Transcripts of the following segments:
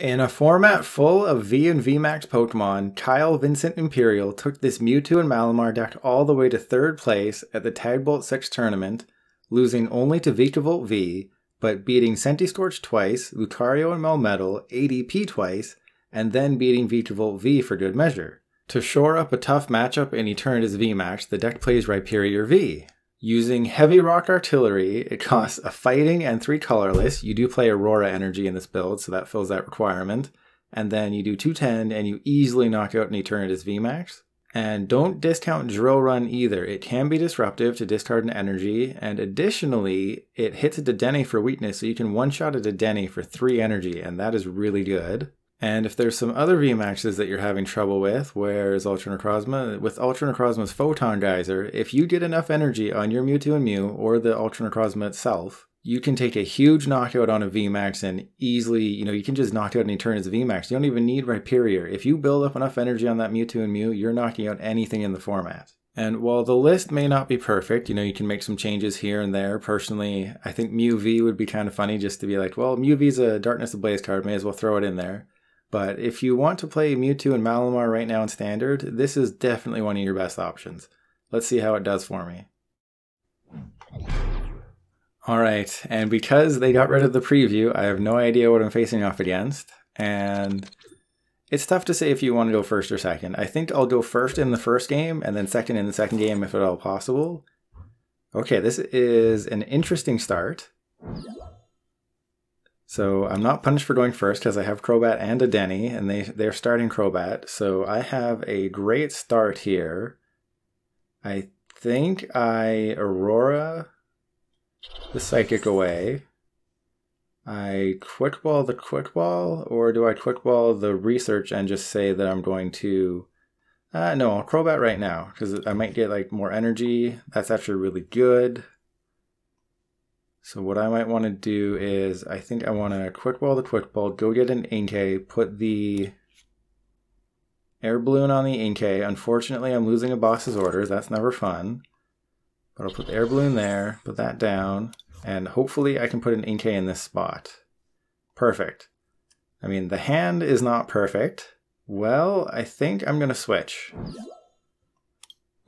In a format full of V and VMAX Pokemon, Kyle Vincent Imperial took this Mewtwo and Malamar deck all the way to 3rd place at the Tag Bolt 6 tournament, losing only to Vikavolt V, but beating Centiskorch twice, Lucario and Melmetal, ADP twice, and then beating Vikavolt V for good measure. To shore up a tough matchup in Eternatus VMAX, the deck plays Rhyperior V. Using Heavy Rock Artillery, it costs a Fighting and 3 colorless. You do play Aurora Energy in this build, so that fills that requirement. And then you do 210, and you easily knock out an Eternatus VMAX. And don't discount Drill Run either. It can be disruptive to discard an energy, and additionally, it hits a Dedenne for weakness, so you can one-shot a Dedenne for 3 energy, and that is really good. And if there's some other VMAXs that you're having trouble with, where's Ultra Necrozma? With Ultra Necrozma's Photon Geyser, if you get enough energy on your Mewtwo and Mew, or the Ultra Necrozma itself, you can take a huge knockout on a VMAX and easily, you can just knock out an Eternatus VMAX. You don't even need Rhyperior. If you build up enough energy on that Mewtwo and Mew, you're knocking out anything in the format. And while the list may not be perfect, you can make some changes here and there. Personally, I think Mew V would be kind of funny just to be like, well, Mew V's a Darkness Ablaze card, may as well throw it in there. But if you want to play Mewtwo and Malamar right now in Standard, this is definitely one of your best options. Let's see how it does for me. Alright, and because they got rid of the preview, I have no idea what I'm facing off against. And it's tough to say if you want to go first or second. I think I'll go first in the first game, and then second in the second game if at all possible. Okay, this is an interesting start. So I'm not punished for going first because I have Crobat and a Denny, and they're starting Crobat. So I have a great start here. I think I Aurora the Psychic away. I Quick Ball the Quick Ball, or do I Quick Ball the Research and just say that I'm going to... no, I'll Crobat right now because I might get more energy. That's actually really good. So what I might want to do is, I think I want to Quick Ball the Quick Ball, go get an Inkay, put the Air Balloon on the Inkay. Unfortunately, I'm losing a boss's orders. That's never fun. But I'll put the Air Balloon there, put that down, and hopefully I can put an Inkay in this spot. Perfect. I mean, the hand is not perfect. Well, I think I'm going to switch.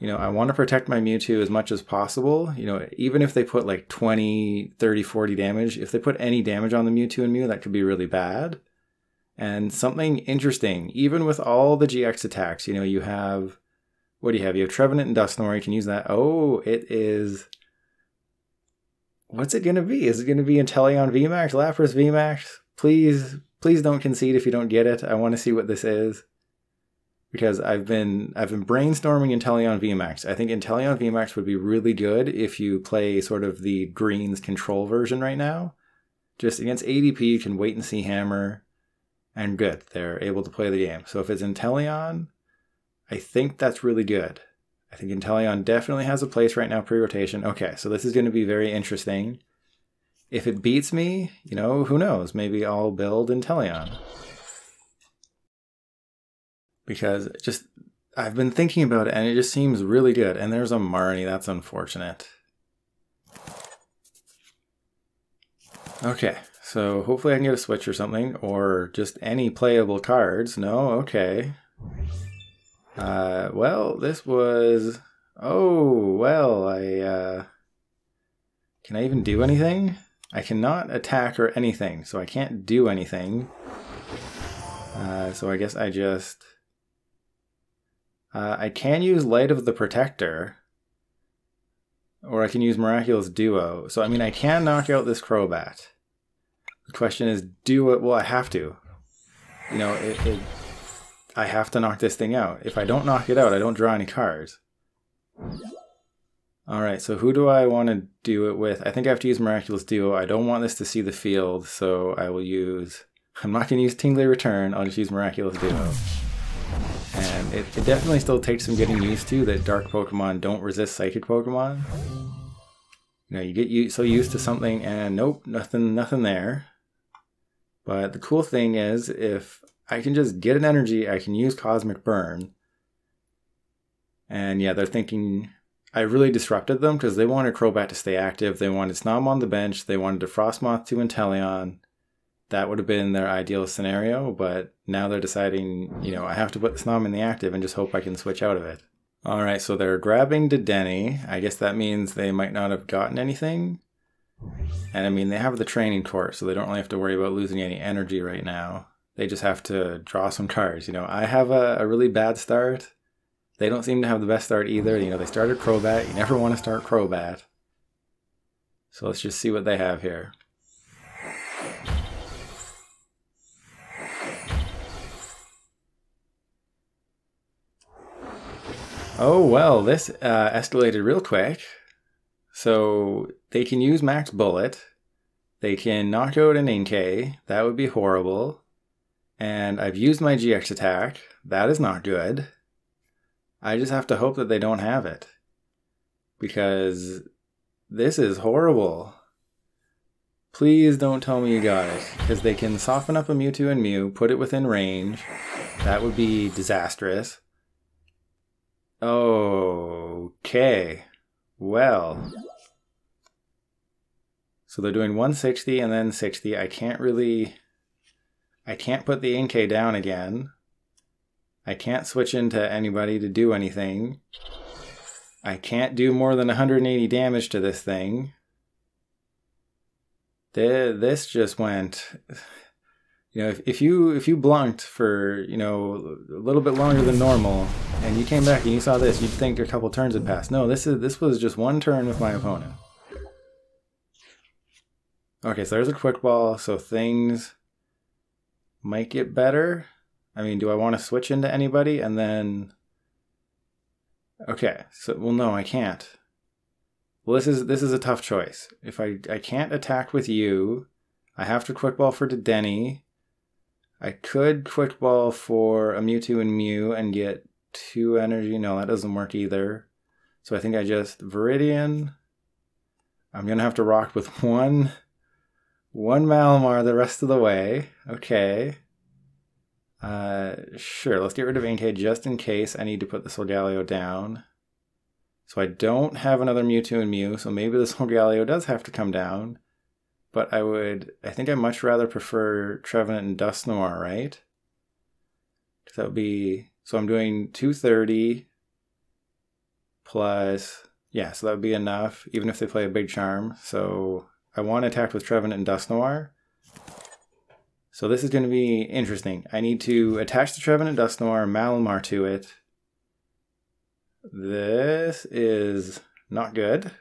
I want to protect my Mewtwo as much as possible. Even if they put 20, 30, 40 damage, if they put any damage on the Mewtwo and Mew, that could be really bad. And something interesting, even with all the GX attacks, you have, what do you have? You have Trevenant and Dusknoir, you can use that. Oh, it is, what's it going to be? Is it going to be Inteleon VMAX, Lapras VMAX? Please don't concede if you don't get it. I want to see what this is. Because I've been brainstorming Inteleon VMAX. I think Inteleon VMAX would be really good if you play sort of the greens control version right now. Just against ADP, you can wait and see hammer, and good. They're able to play the game. So if it's Inteleon, I think that's really good. I think Inteleon definitely has a place right now pre-rotation. Okay, so this is going to be very interesting. If it beats me, who knows? Maybe I'll build Inteleon. Because I've been thinking about it and it just seems really good. And there's a Marnie, that's unfortunate. Okay, so hopefully I can get a switch or something, or just any playable cards. No, okay. Well, this was... Oh, well, can I even do anything? I cannot attack or anything, so I can't do anything. So I guess I just... I can use Light of the Protector, or I can use Miraculous Duo. So, I mean, I can knock out this Crobat. The question is, well, I have to. I have to knock this thing out. If I don't knock it out, I don't draw any cards. Alright, so who do I want to do it with? I think I have to use Miraculous Duo. I don't want this to see the field, so I will use... I'm not going to use Tingly Return, I'll just use Miraculous Duo. And it definitely still takes some getting used to that Dark Pokemon don't resist Psychic Pokemon. You get so used to something and nope, nothing there. But the cool thing is, if I can just get an energy, I can use Cosmic Burn. And yeah, they're thinking... I really disrupted them because they wanted Crobat to stay active. They wanted Snom on the bench. They wanted to Frostmoth to Inteleon. that would have been their ideal scenario, but now they're deciding, you know, I have to put the Snom in the active and just hope I can switch out of it. Alright, so they're grabbing Dedenne. I guess that means they might not have gotten anything. And I mean, they have the training course, so they don't really have to worry about losing any energy right now. They just have to draw some cards. You know, I have a really bad start. They don't seem to have the best start either. You know, they started Crobat. You never want to start Crobat. So let's just see what they have here. Oh, well, this escalated real quick. So they can use Max Bullet. They can knock out an Inkay. That would be horrible. And I've used my GX attack. That is not good. I just have to hope that they don't have it. Because this is horrible. Please don't tell me you got it. Because they can soften up a Mewtwo and Mew, put it within range. That would be disastrous. Okay. Well. So they're doing 160 and then 60. I can't put the Inkay down again. I can't switch into anybody to do anything. I can't do more than 180 damage to this thing. This just went... You know, if you blunked for, you know, a little bit longer than normal, and you came back and you saw this, you'd think a couple turns had passed. No, this was just one turn with my opponent. Okay, so there's a quick ball, so things might get better. I mean, do I want to switch into anybody and then... Okay, so, well, no, I can't. Well, this is a tough choice. If I can't attack with you, I have to quick ball for Dedenne. I could quick ball for a Mewtwo and Mew and get 2 energy. No, that doesn't work either. So I think I just Viridian. I'm going to have to rock with one Malamar the rest of the way. Okay. Sure, let's get rid of Inkay just in case I need to put the Solgaleo down. So I don't have another Mewtwo and Mew, so maybe the Solgaleo does have to come down. But I think I'd much rather prefer Trevenant and Dusknoir, right? Because that would be, so I'm doing 230 plus, yeah, so that would be enough, even if they play a Big Charm. So I want to attack with Trevenant and Dusknoir. So this is going to be interesting. I need to attach the Trevenant Dusknoir, Malamar to it. This is not good.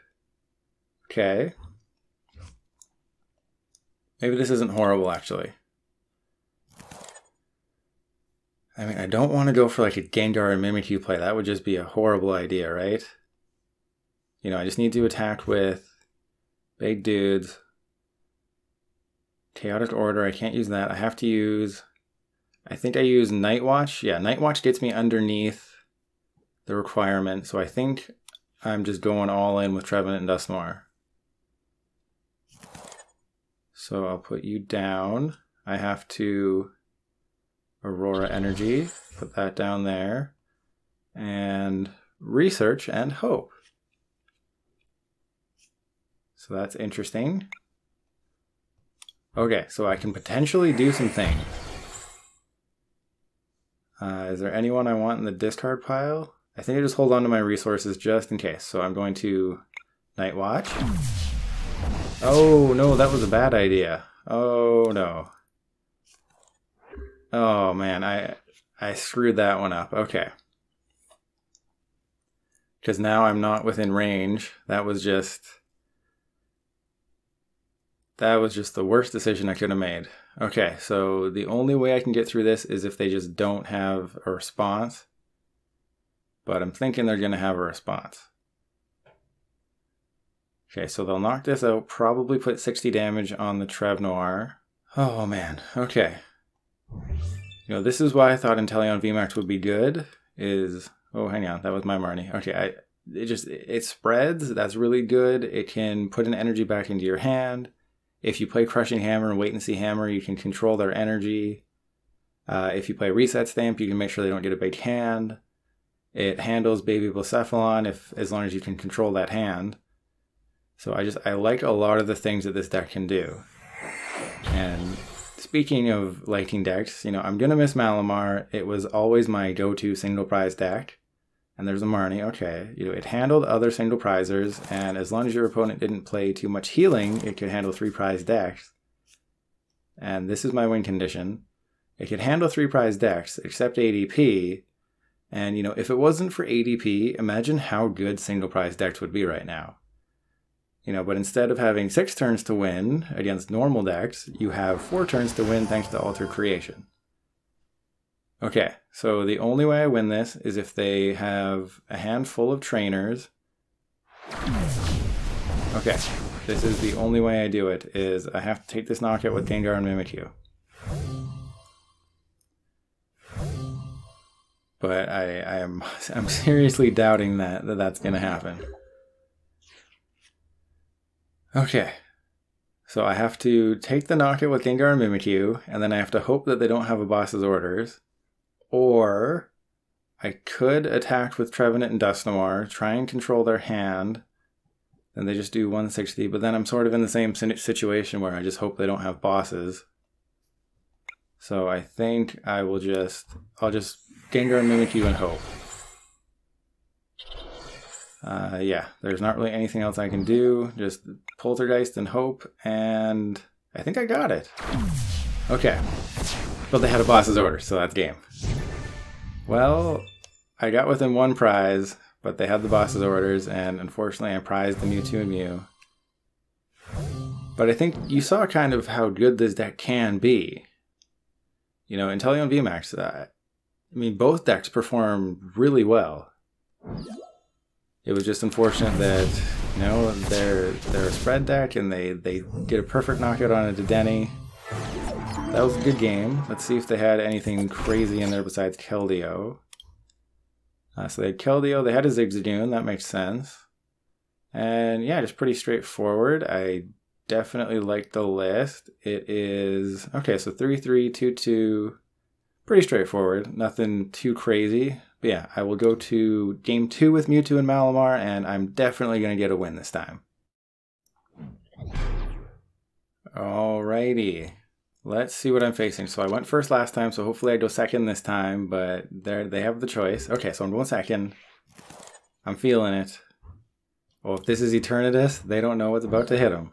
Okay. Maybe this isn't horrible, actually. I mean, I don't want to go for like a Gengar and Mimikyu play. That would just be a horrible idea, right? You know, I just need to attack with big dudes. Chaotic Order, I can't use that. I have to use... I think I use Night Watch. Yeah, Night Watch gets me underneath the requirement. So I think I'm just going all in with Trevenant and Dusknoir. So I'll put you down. I have to Aurora Energy, put that down there, and Research and Hope. So that's interesting. Okay, so I can potentially do some things. Is there anyone I want in the discard pile? I think I just hold on to my resources just in case. So I'm going to Night Watch. Oh, no, that was a bad idea. Oh, no. Oh, man, I screwed that one up. Okay. Because now I'm not within range. That was just the worst decision I could have made. Okay, so the only way I can get through this is if they just don't have a response. But I'm thinking they're going to have a response. Okay, so they'll knock this out, probably put 60 damage on the Trevnoir. Oh man, okay. You know, this is why I thought Inteleon VMAX would be good, is... Oh, hang on, that was my Marnie. Okay, it spreads, that's really good. It can put an energy back into your hand. If you play Crushing Hammer and Wait and See Hammer, you can control their energy. If you play Reset Stamp, you can make sure they don't get a big hand. It handles Baby Blacephalon as long as you can control that hand. So I like a lot of the things that this deck can do. And speaking of lighting decks, I'm going to miss Malamar. It was always my go-to single prize deck. And there's a Marnie, okay. It handled other single prizers, and as long as your opponent didn't play too much healing, it could handle 3 prize decks. And this is my win condition. It could handle 3 prize decks, except ADP. And, if it wasn't for ADP, imagine how good single prize decks would be right now. But instead of having 6 turns to win against normal decks, you have 4 turns to win thanks to Alter Creation. Okay, so the only way I win this is if they have a handful of trainers. Okay, this is the only way I do it, is I have to take this knockout with Gengar and Mimikyu. But I'm seriously doubting that's going to happen. Okay, so I have to take the knockout with Gengar and Mimikyu, and then I have to hope that they don't have a boss's orders. Or I could attack with Trevenant and Dusknoir, try and control their hand, then they just do 160, but then I'm sort of in the same situation where I just hope they don't have bosses. So I think I'll just Gengar and Mimikyu and hope. Yeah, there's not really anything else I can do, just Poltergeist and hope, and I think I got it. Okay, but they had a boss's order, so that's game. Well, I got within 1 prize, but they had the boss's orders, and unfortunately I prized the Mewtwo and Mew. But I think you saw kind of how good this deck can be. Inteleon VMAX, both decks performed really well. It was just unfortunate that, they're a spread deck, and they get a perfect knockout on a Dedenne. That was a good game. Let's see if they had anything crazy in there besides Keldeo. So they had Keldeo, they had a Zigzagoon, that makes sense. And yeah, just pretty straightforward. I definitely like the list. It is, okay, so 3-3-2-2. Pretty straightforward, nothing too crazy. But yeah, I will go to game 2 with Mewtwo and Malamar, and I'm definitely going to get a win this time. Alrighty. Let's see what I'm facing. So I went first last time, so hopefully I go second this time, but they have the choice. Okay, so I'm going second. I'm feeling it. Well, if this is Eternatus, they don't know what's about to hit them.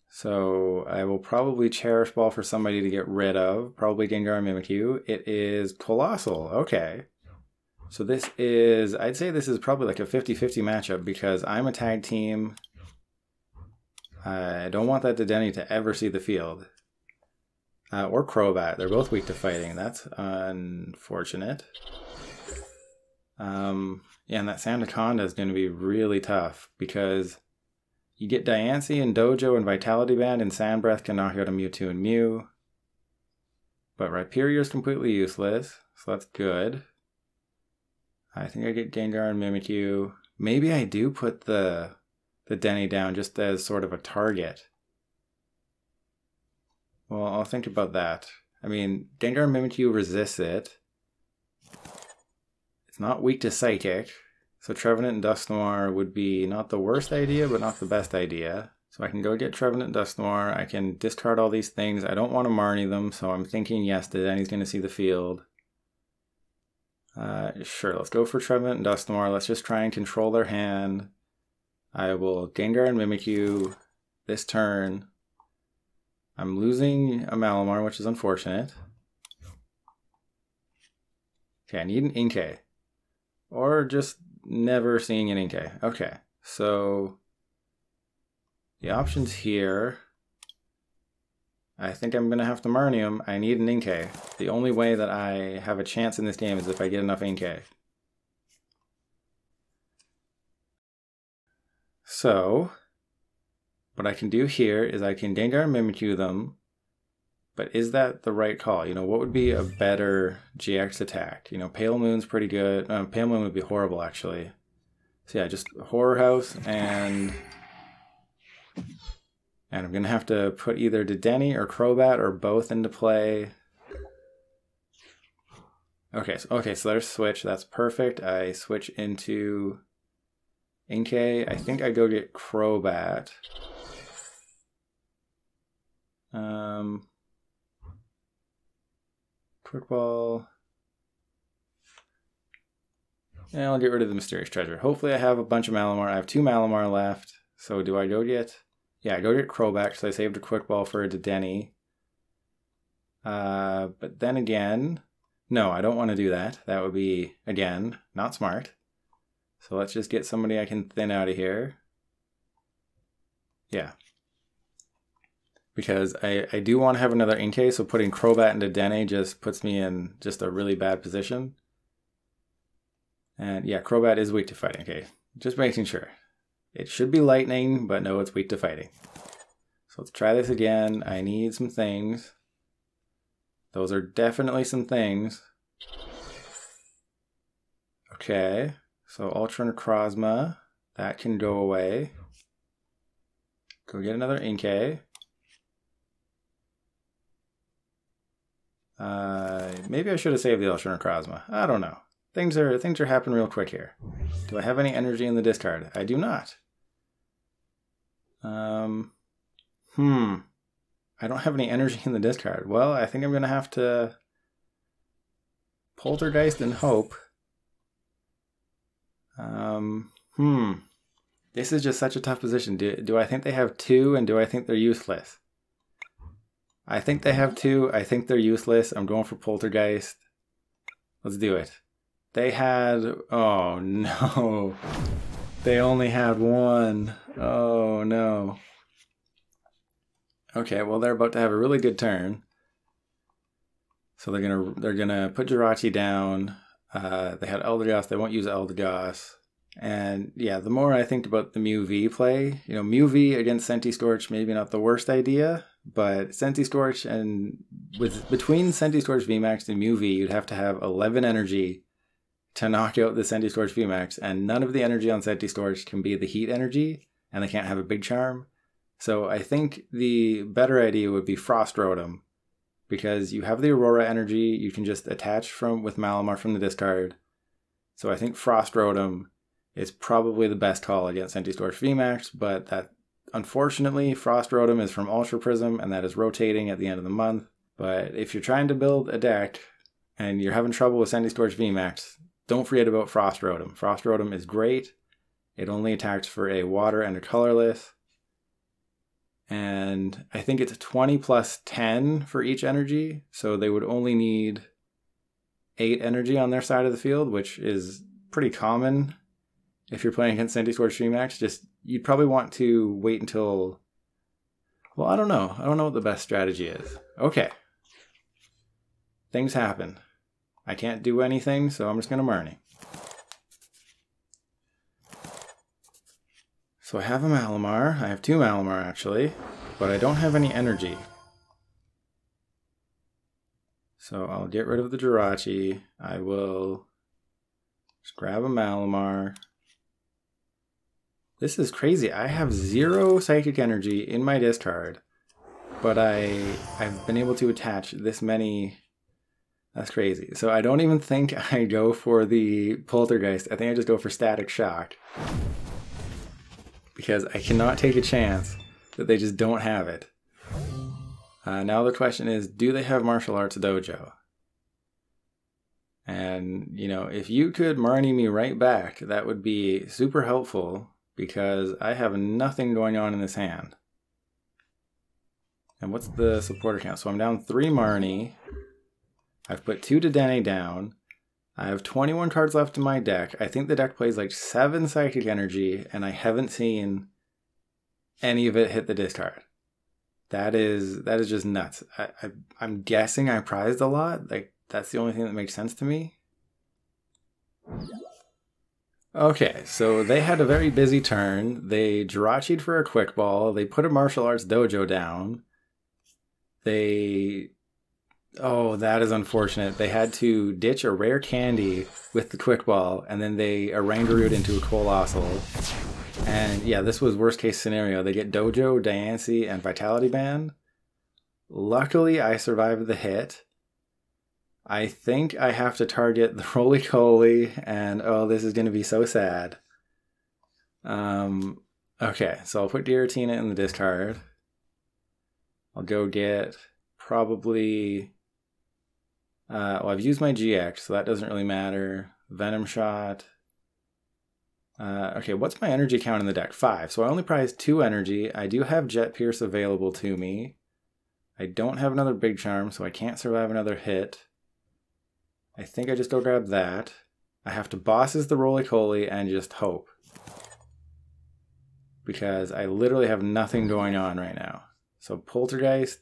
So I will probably Cherish Ball for somebody to get rid of. Probably Gengar Mimikyu. It is Colossal. Okay. So this is, I'd say this is probably like a 50-50 matchup because I'm a tag team. I don't want that Dedenne to ever see the field. Or Crobat. They're both weak to fighting. That's unfortunate. Yeah, and that Sandaconda is going to be really tough because you get Diancie and Dojo and Vitality Band, and Sand Breath can knock out a Mewtwo and Mew. But Rhyperior is completely useless, so that's good. I think I get Gengar and Mimikyu. Maybe I do put the Denny down just as sort of a target. Well, I'll think about that. Gengar and Mimikyu resists it. It's not weak to Psychic. So Trevenant and Dusknoir would be not the worst idea, but not the best idea. So I can go get Trevenant and Dusknoir. I can discard all these things. I don't want to Marnie them, so I'm thinking, yes, Dedenne's going to see the field. Sure, let's go for Trevenant and Dusknoir. Let's just try and control their hand. I will Gengar and Mimikyu this turn. I'm losing a Malamar, which is unfortunate. Okay, I need an Inkay. Or just never seeing an Inkay. Okay, so the options here, I think I'm going to have to Marnie him. I need an Inkay. The only way that I have a chance in this game is if I get enough Inkay. So what I can do here is I can Gengar and Mimikyu them, but is that the right call? What would be a better GX attack? Pale Moon's pretty good. Pale Moon would be horrible, actually. So yeah, just Horror House, and I'm going to have to put either Dedenne or Crobat or both into play. Okay, so there's Switch. That's perfect. I switch into Inkay. I think I go get Crobat. Quick Ball. Yeah, I'll get rid of the Mysterious Treasure. Hopefully I have a bunch of Malamar. I have 2 Malamar left. So do I go get... Yeah, I go get Crobat, so I saved a Quick Ball for a Dedenne. But then again... No, I don't want to do that. That would be, again, not smart. So let's just get somebody I can thin out of here. Yeah. Because I do want to have another Inkay, so putting Crobat into Dedenne just puts me in just a really bad position. And yeah, Crobat is weak to fighting. Okay, just making sure. It should be lightning, but no, it's weak to fighting. So let's try this again. I need some things. Those are definitely some things. Okay, so Ultra Necrozma, that can go away. Go get another Inkay. Maybe I should have saved the Ultra Necrozma. I don't know. Things are happening real quick here. Do I have any energy in the discard? I do not. I don't have any energy in the discard. Well, I think I'm gonna have to Poltergeist and hope. This is just such a tough position. Do I think they have 2 and do I think they're useless? I think they have 2. I think they're useless. I'm going for Poltergeist. Let's do it. They had... Oh, no. They only had 1. Oh, no. Okay, well, they're about to have a really good turn. So they're gonna put Jirachi down. They had Eldegoss. They won't use Eldegoss. And yeah, the more I think about the Mew-V play, you know, Mew-V against Centiskorch, maybe not the worst idea, but Centiskorch and between Centiskorch VMAX and Mew-V, you'd have to have 11 energy to knock out the Centiskorch VMAX, and none of the energy on Centiskorch can be the heat energy, and they can't have a Big Charm. So I think the better idea would be Frost Rotom, because you have the Aurora Energy, you can just attach with Malamar from the discard. So I think Frost Rotom is probably the best call against Centiskorch VMAX, but that unfortunately Frost Rotom is from Ultra Prism, and that is rotating at the end of the month. But if you're trying to build a deck and you're having trouble with Centiskorch VMAX, don't forget about Frost Rotom. Frost Rotom is great. It only attacks for a water and a colorless. And I think it's 20 plus 10 for each energy. So they would only need 8 energy on their side of the field, which is pretty common if you're playing against Centiskorch VMAX. You'd probably want to wait until... Well, I don't know. I don't know what the best strategy is. Okay. Things happen. I can't do anything, so I'm just going to Marnie. So I have a Malamar. I have 2 Malamar, actually. But I don't have any energy. So I'll get rid of the Jirachi. I will just grab a Malamar. This is crazy. I have 0 Psychic Energy in my discard. But I've been able to attach this many... That's crazy. So I don't even think I go for the Poltergeist. I think I just go for Static Shock. Because I cannot take a chance that they just don't have it. Now the question is, do they have Martial Arts Dojo? And, you know, if you could Marnie me right back, that would be super helpful, because I have nothing going on in this hand. And what's the supporter count? So I'm down 3 Marnie. I've put 2 Dedenne down. I have 21 cards left in my deck. I think the deck plays like 7 Psychic Energy, and I haven't seen any of it hit the discard. That is just nuts. I'm guessing I prized a lot. Like, that's the only thing that makes sense to me. Okay, so they had a very busy turn. They Jirachi'd for a Quick Ball. They put a Martial Arts Dojo down. Oh, that is unfortunate. They had to ditch a rare candy with the Quick Ball, and then they Orangurooed into a Colossal. And yeah, this was worst case scenario. They get Dojo, Diancie, and Vitality Band. Luckily, I survived the hit. I think I have to target the Roly-Poly, and oh, this is going to be so sad. Okay, so I'll put Giratina in the discard. I'll go get probably... well, I've used my GX, so that doesn't really matter. Venom Shot. Okay, what's my energy count in the deck? 5. So I only prize 2 energy. I do have Jet Pierce available to me. I don't have another Big Charm, so I can't survive another hit. I think I just go grab that. I have to bosses the Roly-Poly and just hope. Because I literally have nothing going on right now. So Poltergeist,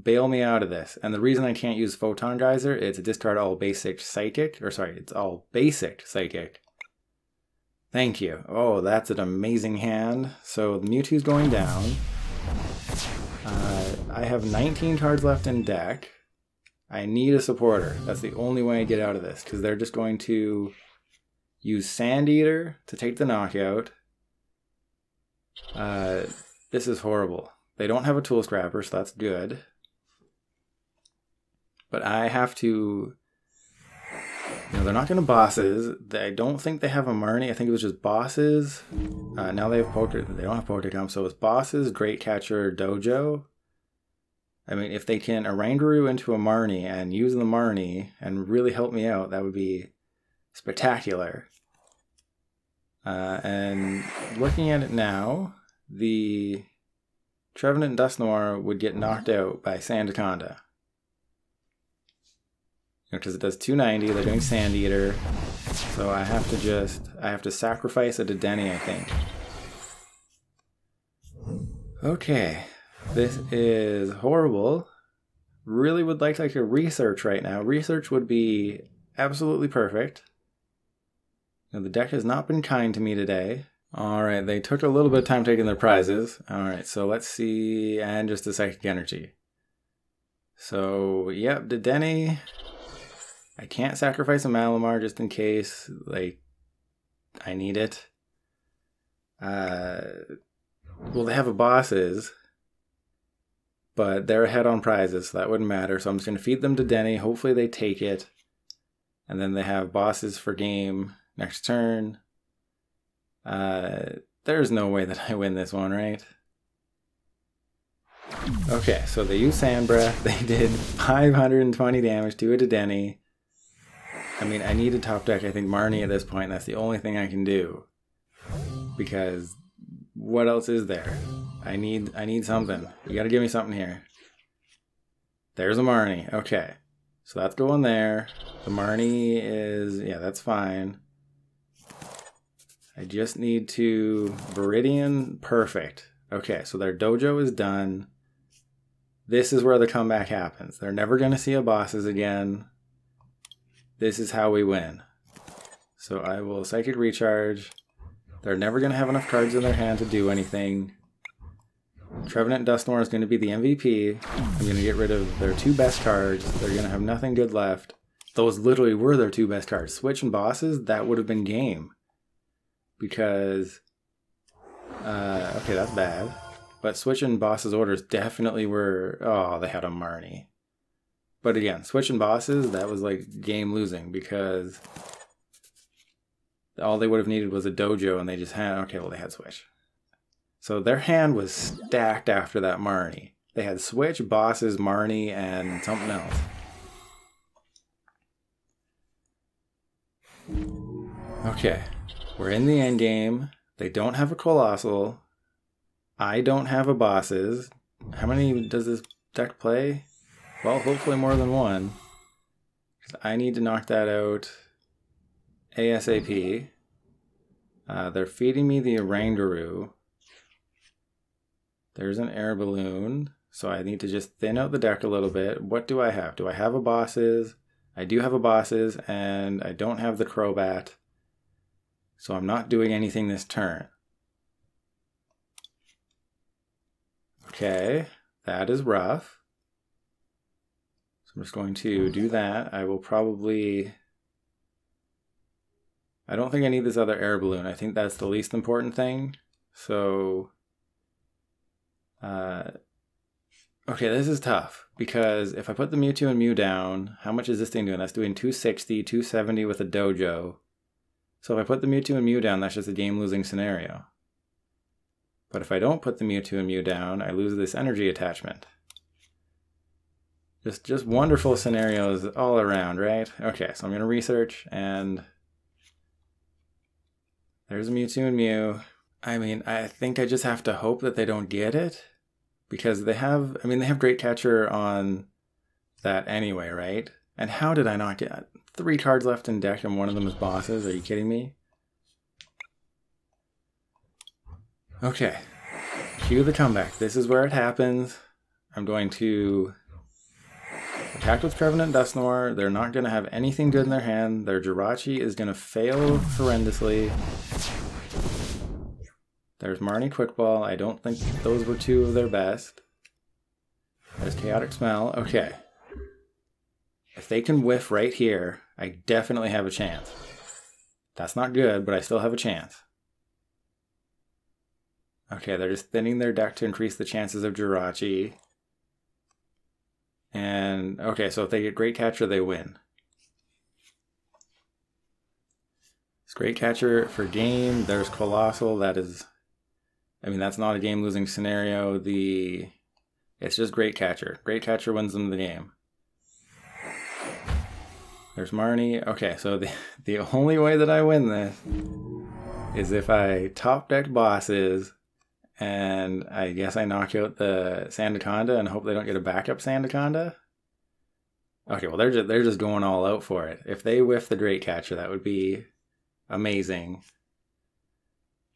bail me out of this. And the reason I can't use Photon Geyser is to discard all basic Psychic. Or sorry, it's all basic Psychic. Thank you. Oh, that's an amazing hand. So the Mewtwo's going down. I have 19 cards left in deck. I need a supporter. That's the only way I get out of this, because they're just going to use Sand Eater to take the knockout. This is horrible. They don't have a Tool Scrapper, so that's good. But I have to... You know, they're not going to bosses. I don't think they have a Marnie. I think it was just bosses. Now they have They don't have Pokécom, so it's bosses, Great Catcher, Dojo. I mean, if they can Oranguru into a Marnie and use the Marnie and really help me out, that would be spectacular. And looking at it now, the Trevenant and Dusknoir would get knocked out by Sandaconda. Because it does 290, they're doing Sand Eater. So I have to sacrifice a Dedenne, I think. Okay. This is horrible. Really would like a research right now. Research would be absolutely perfect. Now, the deck has not been kind to me today. Alright, they took a little bit of time taking their prizes. Alright, so let's see. And just a Psychic Energy. So, yep, Dedenne. I can't sacrifice a Malamar just in case, like, I need it. Well, they have a bosses, but they're ahead on prizes, so that wouldn't matter. So I'm just going to feed them to Dedenne. Hopefully they take it. And then they have bosses for game next turn. There's no way that I win this one, right? Okay, so they use Sand Breath. They did 520 damage to a Dedenne. I mean, I need a top deck, I think, Marnie at this point, and that's the only thing I can do. Because what else is there? I need something. You gotta give me something here. There's a Marnie. Okay. So that's going there. The Marnie is... yeah, that's fine. I just need to... Viridian. Perfect. Okay, so their dojo is done. This is where the comeback happens. They're never going to see a bosses again. This is how we win. So I will Psychic Recharge. They're never going to have enough cards in their hand to do anything. Trevenant and Dusknoir is going to be the MVP. I'm going to get rid of their 2 best cards. They're going to have nothing good left. Those literally were their 2 best cards. Switch and bosses, that would have been game. Because... okay, that's bad. But Switch and bosses orders definitely were... oh, they had a Marnie. But again, Switch and bosses, that was like game losing because all they would have needed was a dojo and they just had, okay, well they had Switch. So their hand was stacked after that Marnie. They had Switch, bosses, Marnie, and something else. Okay, we're in the end game. They don't have a Colossal. I don't have a bosses. How many does this deck play? Well, hopefully more than one. I need to knock that out ASAP. They're feeding me the Oranguru. There's an Air Balloon. So I need to just thin out the deck a little bit. What do I have? Do I have a bosses? I do have a bosses, and I don't have the Crobat. So I'm not doing anything this turn. Okay, that is rough. I'm just going to do that. I will probably... I don't think I need this other Air Balloon. I think that's the least important thing. So... okay, this is tough. Because if I put the Mewtwo and Mew down, how much is this thing doing? That's doing 260, 270 with a dojo. So if I put the Mewtwo and Mew down, that's just a game-losing scenario. But if I don't put the Mewtwo and Mew down, I lose this energy attachment. Just wonderful scenarios all around, right? Okay, so I'm going to research, and there's a Mewtwo and Mew. I mean, I think I just have to hope that they don't get it, because they have, I mean, they have Great Catcher on that anyway, right? And how did I not get 3 cards left in deck and one of them is bosses? Are you kidding me? Okay, cue the comeback. This is where it happens. I'm going to attack with Trevenant and Dusknoir. They're not going to have anything good in their hand. Their Jirachi is going to fail horrendously. There's Marnie Quick Ball. I don't think those were 2 of their best. There's Chaotic Swell. Okay. If they can whiff right here, I definitely have a chance. That's not good, but I still have a chance. Okay, they're just thinning their deck to increase the chances of Jirachi. And, okay, so if they get Great Catcher, they win. It's Great Catcher for game. There's Colossal. That is, I mean, that's not a game-losing scenario. It's just Great Catcher. Great Catcher wins them the game. There's Marnie. Okay, so the only way that I win this is if I top deck bosses, and I guess I knock out the Sandaconda and hope they don't get a backup Sandaconda. Okay, well they're just going all out for it. If they whiff the Great Catcher, that would be amazing.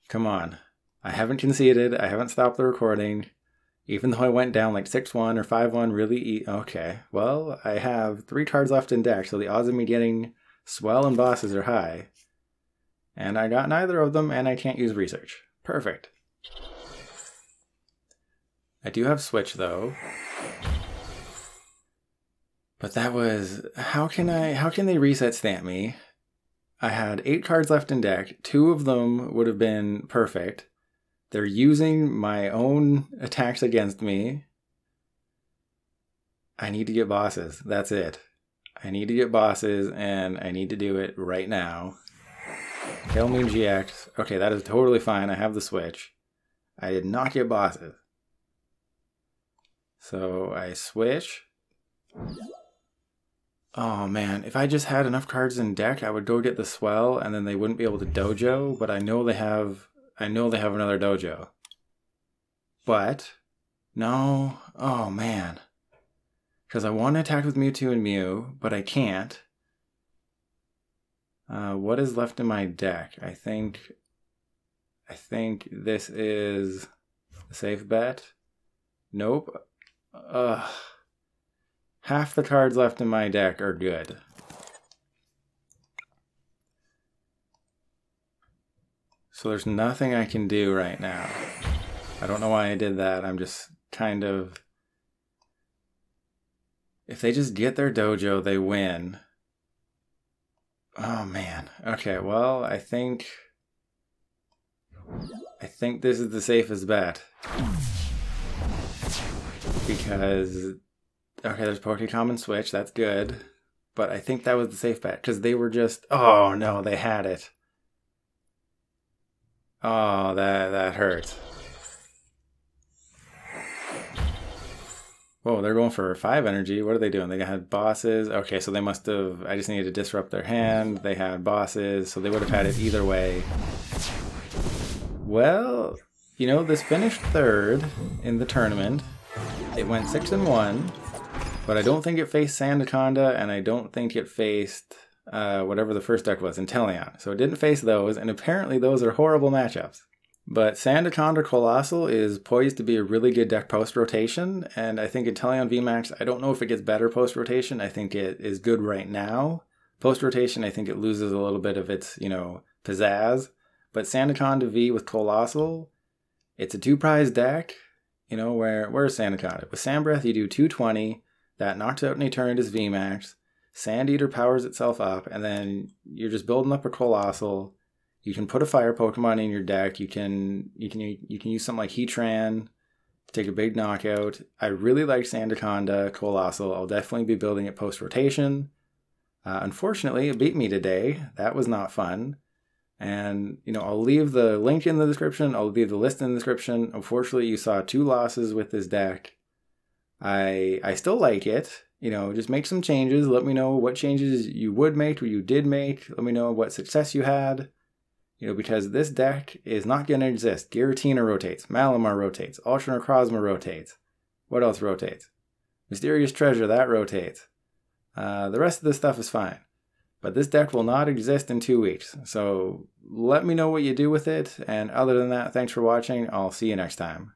Come on. I haven't conceded. I haven't stopped the recording. Even though I went down like 6-1 or 5-1 really okay. Well, I have 3 cards left in deck, so the odds of me getting Swell and bosses are high. And I got neither of them, and I can't use research. Perfect. I do have Switch though. But that was, how can they reset stamp me? I had 8 cards left in deck. 2 of them would have been perfect. They're using my own attacks against me. I need to get bosses. That's it. I need to get bosses, and I need to do it right now. Hail Mew-GX. Okay, that is totally fine. I have the Switch. I did not get bosses. So I switch. Oh man, if I just had enough cards in deck, I would go get the Swell, and then they wouldn't be able to dojo, but I know they have another dojo. But no, oh man. Because I want to attack with Mewtwo and Mew, but I can't. What is left in my deck? I think this is a safe bet. Nope. Half the cards left in my deck are good. So there's nothing I can do right now. I don't know why I did that. I'm just kind of... If they just get their dojo, they win. Oh man. Okay, well, I think this is the safest bet. Because... Okay, there's Pokecommon Switch, that's good. But I think that was the safe bet, because they were just... Oh no, they had it. Oh, that hurts. Whoa, they're going for 5 energy. What are they doing? They had bosses. Okay, so they must have... I just needed to disrupt their hand. They had bosses, so they would have had it either way. Well, you know, this finished 3rd in the tournament. It went 6-1, but I don't think it faced Sandaconda, and I don't think it faced whatever the first deck was, Inteleon. So it didn't face those, and apparently those are horrible matchups. But Sandaconda Colossal is poised to be a really good deck post-rotation, and I think Inteleon VMAX, I don't know if it gets better post-rotation. I think it is good right now. Post-rotation, I think it loses a little bit of its, you know, pizzazz. But Sandaconda V with Colossal, it's a 2-prize deck. You know, where's Sandaconda? With Sandbreath, you do 220. That knocks out an Eternatus VMAX. Sandeater powers itself up, and then you're just building up a Colossal. You can put a fire Pokemon in your deck. You can use something like Heatran to take a big knockout. I really like Sandaconda Colossal. I'll definitely be building it post-rotation. Unfortunately, it beat me today. That was not fun. And, you know, I'll leave the link in the description. I'll leave the list in the description. Unfortunately, you saw 2 losses with this deck. I still like it. just make some changes. Let me know what changes you would make or you did make. Let me know what success you had. Because this deck is not going to exist. Giratina rotates. Malamar rotates. Ultra Necrozma rotates. What else rotates? Mysterious Treasure, that rotates. The rest of this stuff is fine. But this deck will not exist in 2 weeks. So let me know what you do with it. And other than that, thanks for watching. I'll see you next time.